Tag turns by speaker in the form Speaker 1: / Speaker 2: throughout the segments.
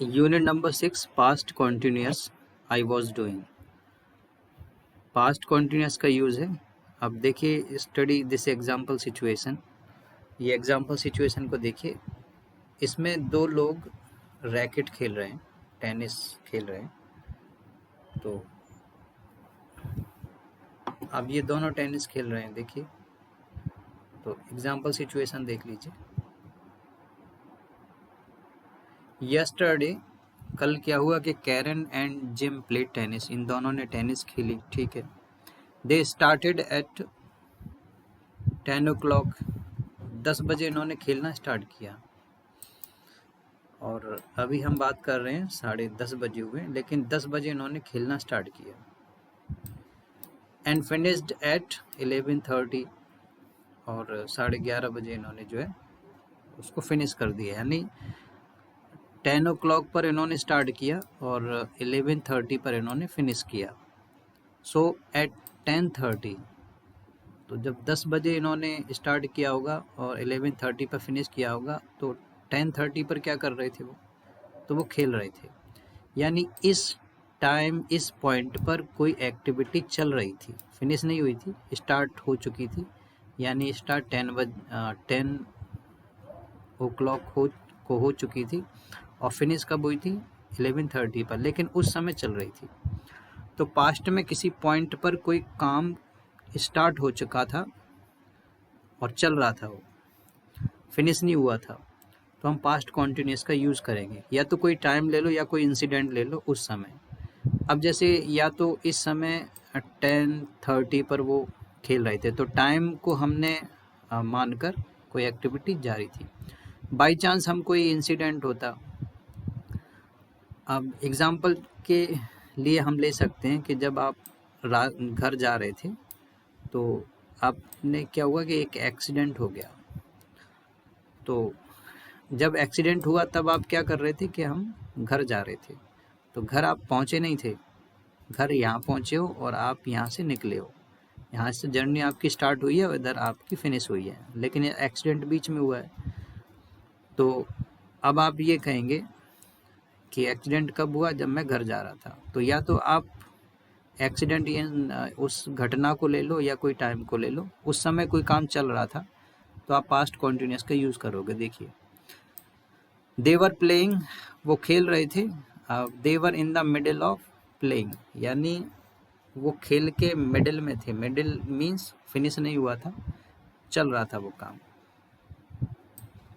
Speaker 1: Unit number 6 past continuous I was doing. Past continuous का use है। अब देखिए स्टडी दिस एग्जाम्पल सिचुएशन। ये एग्जाम्पल सिचुएशन को देखिए। इसमें दो लोग रैकेट खेल रहे हैं, टेनिस खेल रहे हैं। तो अब ये दोनों टेनिस खेल रहे हैं, देखिए। तो एग्जाम्पल सिचुएशन देख लीजिए। यस्टरडे, कल क्या हुआ कि Karen and Jim played tennis, इन दोनों ने टेनिस खेली, ठीक है। दे स्टार्टेड एट 10 o'clock, 10 बजे इन्होंने खेलना स्टार्ट किया। और अभी हम बात कर रहे हैं 10:30 बजे हुए, लेकिन 10 बजे इन्होंने खेलना स्टार्ट किया। एंड फिनिश्ड एट 11:30, और 11:30 बजे इन्होंने जो है उसको फिनिश कर दिया। यानी 10 o'clock पर इन्होंने स्टार्ट किया और 11:30 पर इन्होंने फिनिश किया। सो एट 10:30, तो जब 10 बजे इन्होंने स्टार्ट किया होगा और 11:30 पर फिनिश किया होगा, तो 10:30 पर क्या कर रहे थे वो? तो वो खेल रहे थे। यानी इस टाइम, इस पॉइंट पर कोई एक्टिविटी चल रही थी, फिनिश नहीं हुई थी, स्टार्ट हो चुकी थी। यानी स्टार्ट 10 o'clock हो चुकी थी और फिनिश कब हुई थी? 11:30 पर, लेकिन उस समय चल रही थी। तो पास्ट में किसी पॉइंट पर कोई काम स्टार्ट हो चुका था और चल रहा था, वो फिनिश नहीं हुआ था, तो हम पास्ट कॉन्टिन्यूस का यूज़ करेंगे। या तो कोई टाइम ले लो या कोई इंसिडेंट ले लो उस समय। अब जैसे या तो इस समय 10:30 पर वो खेल रहे थे, तो टाइम को हमने मानकर कोई एक्टिविटी जारी थी। बाई चांस हम कोई इंसिडेंट होता। अब एग्ज़ाम्पल के लिए हम ले सकते हैं कि जब आप घर जा रहे थे, तो आपने क्या हुआ कि एक एक्सीडेंट हो गया। तो जब एक्सीडेंट हुआ तब आप क्या कर रहे थे कि हम घर जा रहे थे। तो घर आप पहुंचे नहीं थे, घर यहाँ पहुंचे हो और आप यहाँ से निकले हो। यहाँ से जर्नी आपकी स्टार्ट हुई है और इधर आपकी फिनिश हुई है, लेकिन एक्सीडेंट बीच में हुआ है। तो अब आप ये कहेंगे कि एक्सीडेंट कब हुआ? जब मैं घर जा रहा था। तो या तो आप एक्सीडेंट उस घटना को ले लो या कोई टाइम को ले लो, उस समय कोई काम चल रहा था, तो आप पास्ट कॉन्टिन्यूस का यूज़ करोगे। देखिए, दे वर प्लेइंग, वो खेल रहे थे। They were in the middle of playing, यानी वो खेल के मिडिल में थे। मिडिल मीन्स फिनिश नहीं हुआ था, चल रहा था वो काम।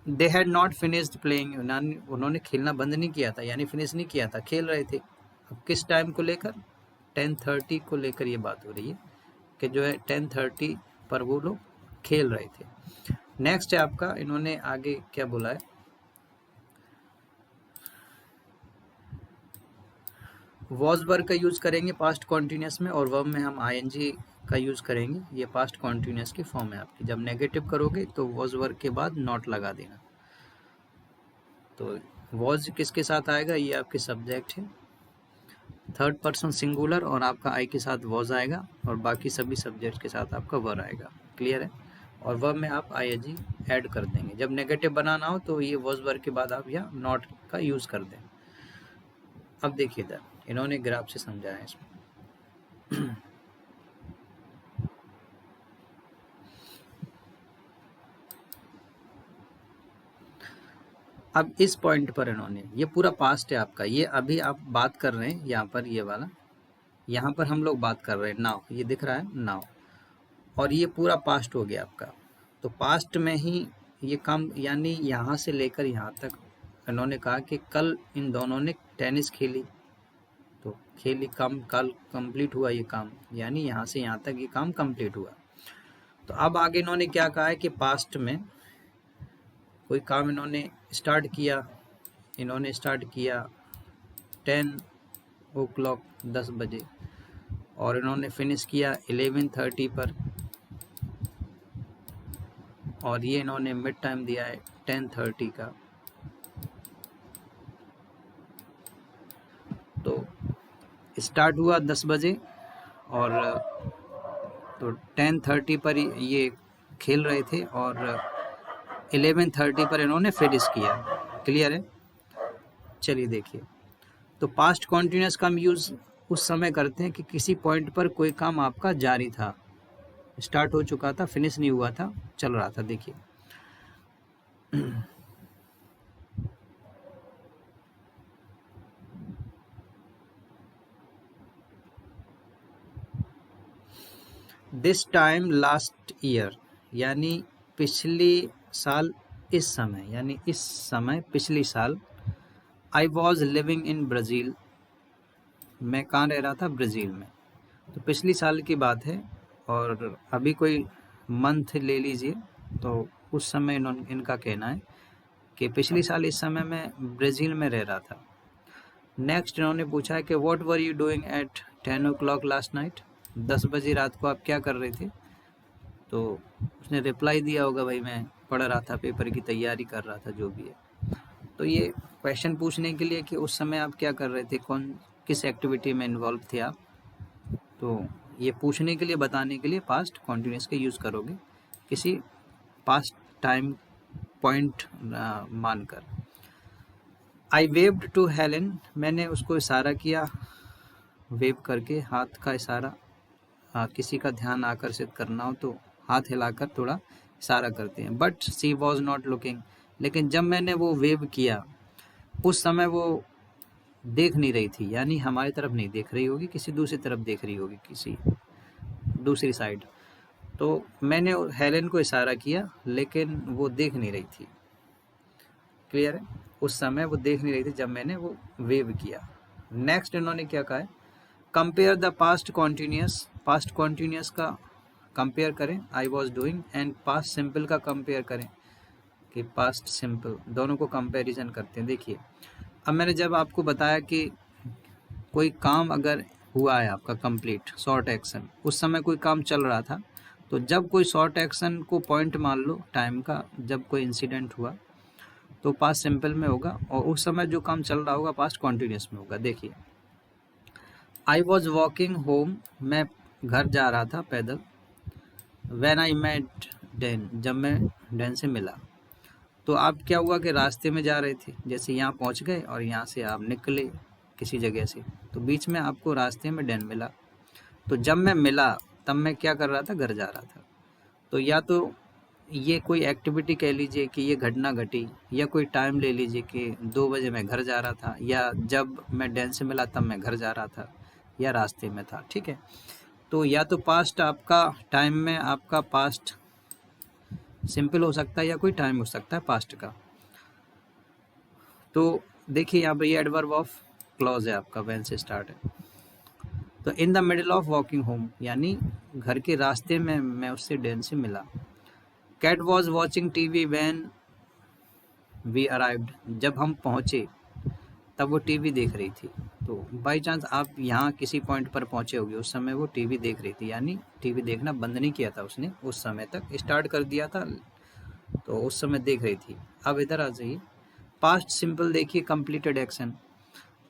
Speaker 1: They had not finished playing, उन्होंने खेलना बंद नहीं किया था, यानी फिनिश नहीं किया था, खेल रहे थे। अब किस टाइम को लेकर? 10:30 को लेकर ये बात हो रही है कि जो है 10:30 पर वो लोग खेल रहे थे। नेक्स्ट है आपका, इन्होंने आगे क्या बोला है? वॉज वर्ब का यूज़ करेंगे पास्ट कॉन्टिन्यूस में, और वर्ब में हम आईएनजी का यूज़ करेंगे। ये पास्ट कॉन्टिन्यूस की फॉर्म है आपकी। जब नेगेटिव करोगे तो वॉज वर्ब के बाद नॉट लगा देना। तो वॉज किसके साथ आएगा? ये आपके सब्जेक्ट है, थर्ड पर्सन सिंगुलर, और आपका आई के साथ वॉज आएगा, और बाकी सभी सब्जेक्ट के साथ आपका वर आएगा। क्लियर है? और वर्ब में आप आईएनजी ऐड कर देंगे। जब नेगेटिव बनाना हो तो ये वॉज वर्ब के बाद आप या नॉट का यूज़ कर दें। अब देखिए इधर इन्होंने ग्राफ से समझाया है इसमें। अब इस पॉइंट पर इन्होंने, ये पूरा पास्ट है आपका, ये अभी आप बात कर रहे हैं यहाँ पर, ये वाला यहाँ पर हम लोग बात कर रहे हैं नाउ, ये दिख रहा है नाउ, और ये पूरा पास्ट हो गया आपका। तो पास्ट में ही ये काम, यानी यहाँ से लेकर यहाँ तक इन्होंने कहा कि कल इन दोनों ने टेनिस खेली, तो खेली काम, कल कंप्लीट हुआ ये काम, यानी यहाँ से यहाँ तक ये काम कंप्लीट हुआ। तो अब आगे इन्होंने क्या कहा है कि पास्ट में कोई काम इन्होंने स्टार्ट किया। इन्होंने स्टार्ट किया 10 o'clock 10 बजे, और इन्होंने फिनिश किया 11:30 पर, और ये इन्होंने मिड टाइम दिया है 10:30 का। तो स्टार्ट हुआ 10 बजे, और तो 10:30 पर ये खेल रहे थे और 11:30 पर इन्होंने फिनिश किया। क्लियर है? चलिए देखिए, तो पास्ट कॉन्टिन्यूस का हम यूज़ उस समय करते हैं कि किसी पॉइंट पर कोई काम आपका जारी था, स्टार्ट हो चुका था, फिनिश नहीं हुआ था, चल रहा था। देखिए दिस टाइम लास्ट ईयर, यानी पिछली साल इस समय, यानी इस समय पिछली साल, I was living in Brazil, मैं कहाँ रह रहा था, ब्राज़ील में। तो पिछली साल की बात है, और अभी कोई मंथ ले लीजिए, तो उस समय इनका कहना है कि पिछली साल इस समय मैं ब्राज़ील में रह रहा था। नेक्स्ट इन्होंने पूछा है कि what were you doing at 10 o'clock last night, 10 बजे रात को आप क्या कर रहे थे। तो उसने रिप्लाई दिया होगा, भाई मैं पढ़ रहा था, पेपर की तैयारी कर रहा था, जो भी है। तो ये क्वेश्चन पूछने के लिए कि उस समय आप क्या कर रहे थे, किस एक्टिविटी में इन्वॉल्व थे आप, तो ये पूछने के लिए, बताने के लिए पास्ट कॉन्टिन्यूस का यूज़ करोगे किसी पास्ट टाइम पॉइंट मानकर। आई वेव्ड टू हेलेन, मैंने उसको इशारा किया, वेव करके, हाथ का इशारा, किसी का ध्यान आकर्षित करना हो तो हाथ हिलाकर थोड़ा इशारा करते हैं। But she was not looking, लेकिन जब मैंने वो वेव किया उस समय वो देख नहीं रही थी, यानी हमारी तरफ नहीं देख रही होगी, किसी दूसरी तरफ देख रही होगी, किसी दूसरी साइड। तो मैंने हेलेन को इशारा किया, लेकिन वो देख नहीं रही थी। क्लियर है, उस समय वो देख नहीं रही थी जब मैंने वो वेव किया। नेक्स्ट इन्होंने क्या कहा है, compare the past continuous, past continuous का कंपेयर करें, I was doing, and past simple का कंपेयर करें कि पास्ट सिंपल, दोनों को कंपैरिजन करते हैं। देखिए, अब मैंने जब आपको बताया कि कोई काम अगर हुआ है आपका कंप्लीट, शॉर्ट एक्शन, उस समय कोई काम चल रहा था, तो जब कोई शॉर्ट एक्शन को पॉइंट मान लो टाइम का, जब कोई इंसिडेंट हुआ तो पास्ट सिंपल में होगा, और उस समय जो काम चल रहा होगा पास्ट कॉन्टिन्यूस में होगा। देखिए, आई वॉज वॉकिंग होम, मैं घर जा रहा था पैदल। व्हेन आई मेट डैन, जब मैं डैन से मिला, तो आप क्या हुआ कि रास्ते में जा रहे थे, जैसे यहाँ पहुँच गए और यहाँ से आप निकले किसी जगह से, तो बीच में आपको रास्ते में डैन मिला। तो जब मैं मिला तब मैं क्या कर रहा था, घर जा रहा था। तो या तो ये कोई एक्टिविटी कह लीजिए कि ये घटना घटी, या कोई टाइम ले लीजिए कि 2 बजे मैं घर जा रहा था, या जब मैं डैन से मिला तब मैं घर जा रहा था, या रास्ते में था। ठीक है, तो या तो पास्ट आपका टाइम में, आपका पास्ट सिंपल हो सकता है, या कोई टाइम हो सकता है पास्ट का। तो देखिए यहाँ पर ये एडवर्ब ऑफ क्लॉज है आपका, व्हेन से स्टार्ट है। तो इन the middle of walking home, यानी घर के रास्ते में मैं उससे डैन से मिला। Kat was watching TV when we arrived, जब हम पहुँचे तब वो टीवी देख रही थी। तो बाई चांस आप यहाँ किसी पॉइंट पर पहुँचे होगे, उस समय वो टीवी देख रही थी, यानी टीवी देखना बंद नहीं किया था उसने, उस समय तक स्टार्ट कर दिया था, तो उस समय देख रही थी। अब इधर आ जाइए, पास्ट सिंपल देखिए, completed action.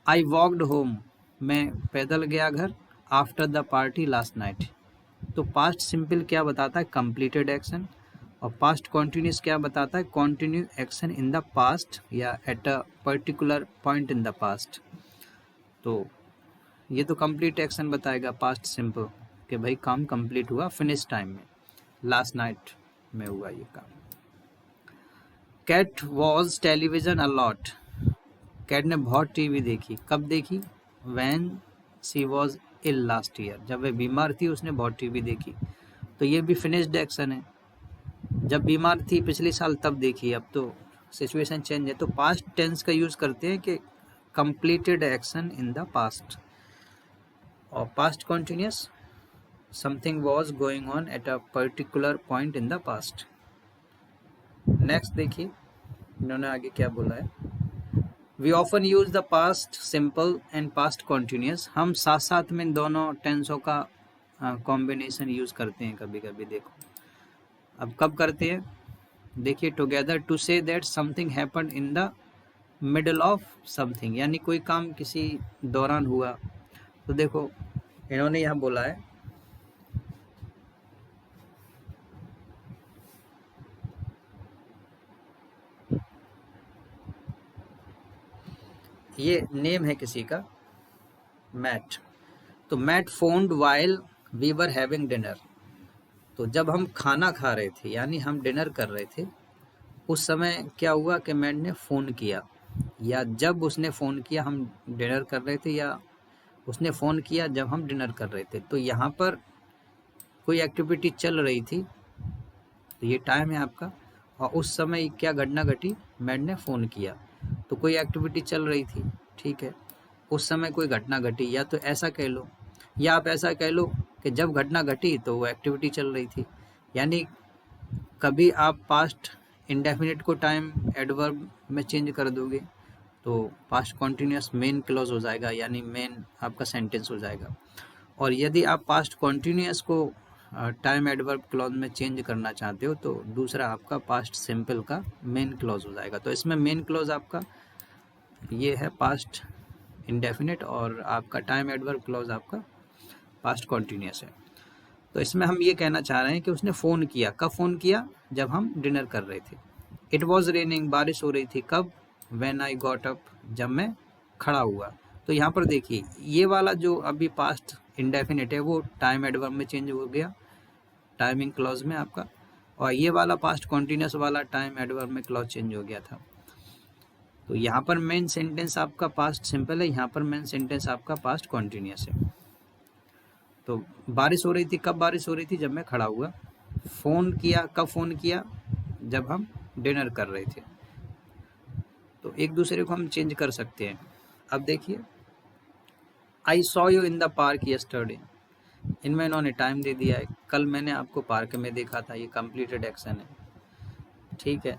Speaker 1: I walked home, मैं पैदल गया घर, after the party last night. तो पास्ट सिंपल क्या बताता है, कंप्लीटेड एक्शन, और पास्ट कॉन्टिन्यूस क्या बताता है, continue action in the past, या at a particular point in the past. तो ये तो कंप्लीट एक्शन बताएगा पास्ट सिंपल, कि भाई काम कंप्लीट हुआ फिनिश टाइम में, लास्ट नाइट में हुआ ये काम। Cat was television a lot, Kat ने बहुत टीवी देखी, कब देखी, when she was ill last year, जब वह बीमार थी उसने बहुत टीवी देखी। तो ये भी फिनिश्ड एक्शन है, जब बीमार थी पिछले साल तब देखी, अब तो सिचुएशन चेंज है, तो पास्ट टेंस का यूज करते हैं कि completed action in the past, और past continuous, something was going on at a particular point in the past. Next देखिए इन्होंने आगे क्या बोला है, we often use the past simple and past continuous, हम साथ साथ में इन दोनों टेंसों का कॉम्बिनेशन यूज करते हैं कभी कभी। देखो अब कब करते हैं, देखिए, together to say that something happened in the middle of something, यानी कोई काम किसी दौरान हुआ। तो देखो इन्होंने यहाँ बोला है, ये नेम है किसी का, मैट। तो Matt phoned while we were having dinner. तो जब हम खाना खा रहे थे यानी हम डिनर कर रहे थे, उस समय क्या हुआ कि मैट ने फ़ोन किया, या जब उसने फ़ोन किया हम डिनर कर रहे थे, या उसने फ़ोन किया जब हम डिनर कर रहे थे। तो यहाँ पर कोई एक्टिविटी चल रही थी, तो ये टाइम है आपका, और उस समय क्या घटना घटी, मैट ने फ़ोन किया। तो कोई एक्टिविटी चल रही थी, ठीक है, उस समय कोई घटना घटी, या तो ऐसा कह लो, या आप ऐसा कह लो कि जब घटना घटी तो वो एक्टिविटी चल रही थी। यानी कभी आप पास्ट इंडेफिनिट को टाइम एडवर्ब में चेंज कर दोगे तो पास्ट कॉन्टिन्यूस मेन क्लॉज हो जाएगा, यानी मेन आपका सेंटेंस हो जाएगा। और यदि आप पास्ट कॉन्टिन्यूस को टाइम एडवर्ब क्लॉज में चेंज करना चाहते हो तो दूसरा आपका पास्ट सिंपल का मेन क्लॉज हो जाएगा। तो इसमें मेन क्लॉज आपका ये है पास्ट इंडेफिनिट, और आपका टाइम एडवर्ब क्लॉज आपका पास्ट कॉन्टिन्यूस है। तो इसमें हम ये कहना चाह रहे हैं कि उसने फ़ोन किया, कब फ़ोन किया, जब हम डिनर कर रहे थे। इट वॉज रेनिंग, बारिश हो रही थी, कब, व्हेन आई गॉट अप, जब मैं खड़ा हुआ। तो यहाँ पर देखिए ये वाला जो अभी पास्ट इंडेफिनिट है वो टाइम एडवर्ब में चेंज हो गया, टाइमिंग क्लॉज में आपका, और ये वाला पास्ट कॉन्टिन्यूस वाला टाइम एडवर्ब में क्लॉज चेंज हो गया था। तो यहाँ पर मेन सेंटेंस आपका पास्ट सिंपल है, यहाँ पर मेन सेंटेंस आपका पास्ट कॉन्टिन्यूस है। तो बारिश हो रही थी, कब बारिश हो रही थी, जब मैं खड़ा हुआ। फ़ोन किया, कब फ़ोन किया, जब हम डिनर कर रहे थे। तो एक दूसरे को हम चेंज कर सकते हैं। अब देखिए, I saw you in the park yesterday, इनमें इन्होंने टाइम दे दिया है, कल मैंने आपको पार्क में देखा था, ये कंप्लीटेड एक्शन है, ठीक है।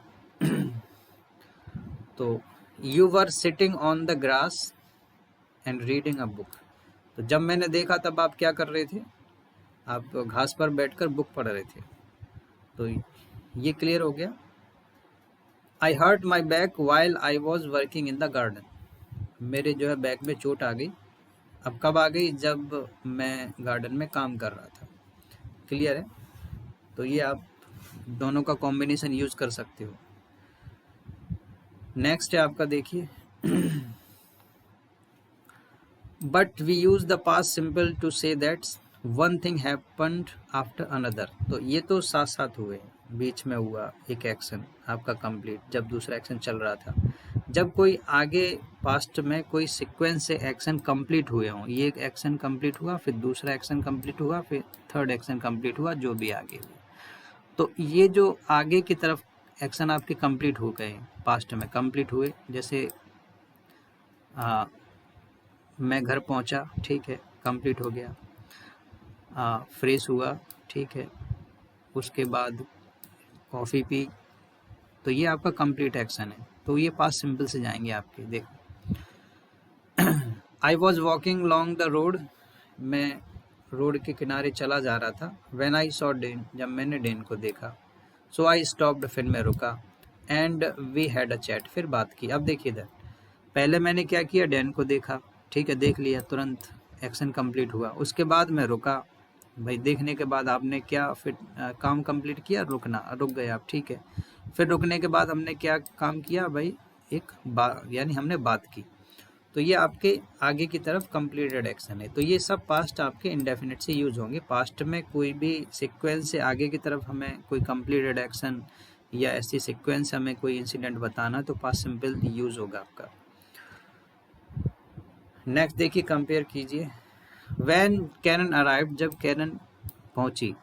Speaker 1: तो you were sitting on the grass and reading a book, तो जब मैंने देखा तब आप क्या कर रहे थे, आप घास पर बैठकर बुक पढ़ रहे थे। तो ये क्लियर हो गया। I hurt my back while I was working in the garden, मेरे जो है बैक में चोट आ गई। अब कब आ गई, जब मैं गार्डन में काम कर रहा था। क्लियर है। तो ये आप दोनों का कॉम्बिनेशन यूज कर सकते हो। नेक्स्ट है आपका, देखिए but we use the past simple to say that one thing happened after another. तो ये तो साथ साथ हुए, बीच में हुआ एक एक्शन आपका कंप्लीट, जब दूसरा एक्शन चल रहा था। जब कोई आगे पास्ट में कोई सीक्वेंस से एक्शन कंप्लीट हुए हों, ये एक एक्शन कंप्लीट हुआ, फिर दूसरा एक्शन कंप्लीट हुआ, फिर थर्ड एक्शन कंप्लीट हुआ, जो भी आगे हुआ, तो ये जो आगे की तरफ एक्शन आपके कंप्लीट हो गए, पास्ट में कंप्लीट हुए, जैसे मैं घर पहुंचा, ठीक है, कंप्लीट हो गया। फ्रेश हुआ, ठीक है, उसके बाद कॉफ़ी पी, तो ये आपका कंप्लीट एक्शन है। तो ये पास्ट सिंपल से जाएंगे आपके, देखो I was walking long the road, मैं रोड के किनारे चला जा रहा था। व्हेन आई सॉ डेन, जब मैंने डेन को देखा। सो आई स्टॉप्ड, फिर मैं रुका। And we had a chat, फिर बात की। अब देखिए इधर, पहले मैंने क्या किया, डेन को देखा, ठीक है, देख लिया, तुरंत एक्शन कंप्लीट हुआ। उसके बाद मैं रुका, भाई देखने के बाद आपने क्या फिर काम कंप्लीट किया, रुकना, रुक गए आप, ठीक है। फिर रुकने के बाद हमने क्या काम किया भाई, एक यानी हमने बात की। तो ये आपके आगे की तरफ कंप्लीटेड एक्शन है। तो ये सब पास्ट आपके इंडेफिनिट से यूज होंगे। पास्ट में कोई भी सीक्वेंस से आगे की तरफ हमें कोई कंप्लीटेड एक्शन या ऐसी सीक्वेंस हमें कोई इंसिडेंट बताना, तो पास्ट सिंपल यूज होगा आपका। नेक्स्ट देखिए, कंपेयर कीजिए। व्हेन कैरन अराइव्ड, जब कैरन पहुंची।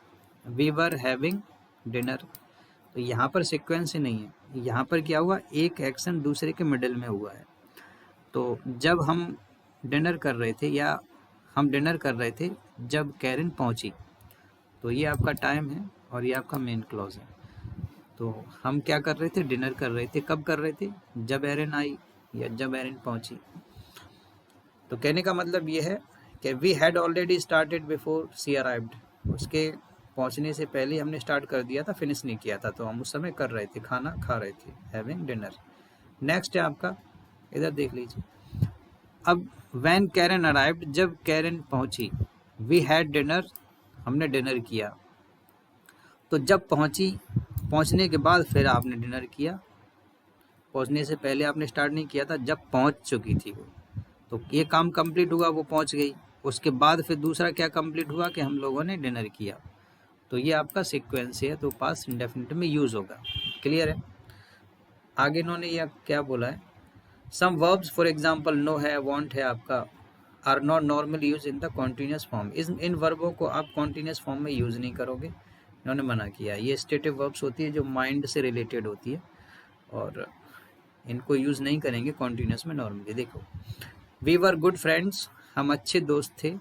Speaker 1: वी वर हैविंग डिनर, तो यहाँ पर सीक्वेंस ही नहीं है, यहाँ पर क्या हुआ, एक एक्शन दूसरे के मिडिल में हुआ है। तो जब हम डिनर कर रहे थे, या हम डिनर कर रहे थे जब कैरन पहुंची, तो ये आपका टाइम है और ये आपका मेन क्लॉज है। तो हम क्या कर रहे थे, डिनर कर रहे थे, कब कर रहे थे, जब एरिन आई या जब एरिन पहुंची। तो कहने का मतलब ये है कि we had already started before she arrived, उसके पहुंचने से पहले हमने स्टार्ट कर दिया था, फिनिश नहीं किया था, तो हम उस समय कर रहे थे, खाना खा रहे थे, हैविंग डिनर। नेक्स्ट है आपका, इधर देख लीजिए। अब व्हेन कैरन अराइव्ड, जब कैरन पहुंची। वी हैड डिनर, हमने डिनर किया। तो जब पहुंची, पहुंचने के बाद फिर आपने डिनर किया, पहुंचने से पहले आपने स्टार्ट नहीं किया था, जब पहुंच चुकी थी वो, तो ये काम कंप्लीट हुआ, वो पहुंच गई। उसके बाद फिर दूसरा क्या कंप्लीट हुआ कि हम लोगों ने डिनर किया। तो ये आपका सीक्वेंस है, तो पास्ट इंडेफिनिट में यूज होगा। क्लियर है? आगे इन्होंने यह क्या बोला है, some verbs for example know है, वांट है आपका, are not normally use in the continuous form. इन वर्बों को आप कॉन्टीन्यूस फॉर्म में यूज नहीं करोगे, इन्होंने मना किया। ये स्टेटिव वर्ब्स होती है जो माइंड से रिलेटेड होती है, और इनको यूज नहीं करेंगे कॉन्टीन्यूस में नॉर्मली। देखो, वी वर गुड फ्रेंड्स, हम अच्छे दोस्त थे।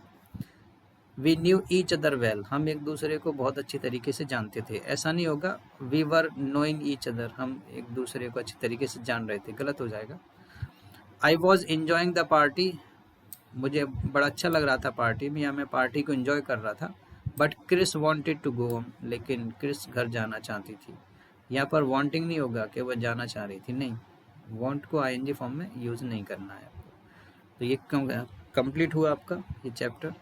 Speaker 1: We knew each other well, हम एक दूसरे को बहुत अच्छी तरीके से जानते थे। ऐसा नहीं होगा we were knowing each other, हम एक दूसरे को अच्छी तरीके से जान रहे थे, गलत हो जाएगा। I was enjoying the party, मुझे बड़ा अच्छा लग रहा था पार्टी में, या मैं पार्टी को एंजॉय कर रहा था। But Chris wanted to go home, लेकिन क्रिस घर जाना चाहती थी। यहाँ पर वांटिंग नहीं होगा कि वह जाना चाह रही थी, नहीं, वांट को आईएनजी फॉर्म में यूज़ नहीं करना है आपको। तो ये कंप्लीट हुआ आपका ये चैप्टर।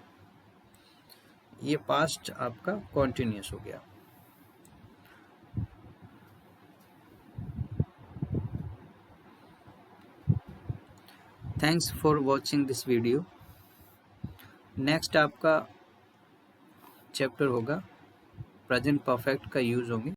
Speaker 1: ये पास्ट आपका कॉन्टिन्यूस हो गया। Thanks for watching this video. Next आपका चैप्टर होगा प्रेजेंट परफेक्ट का यूज़ होंगे।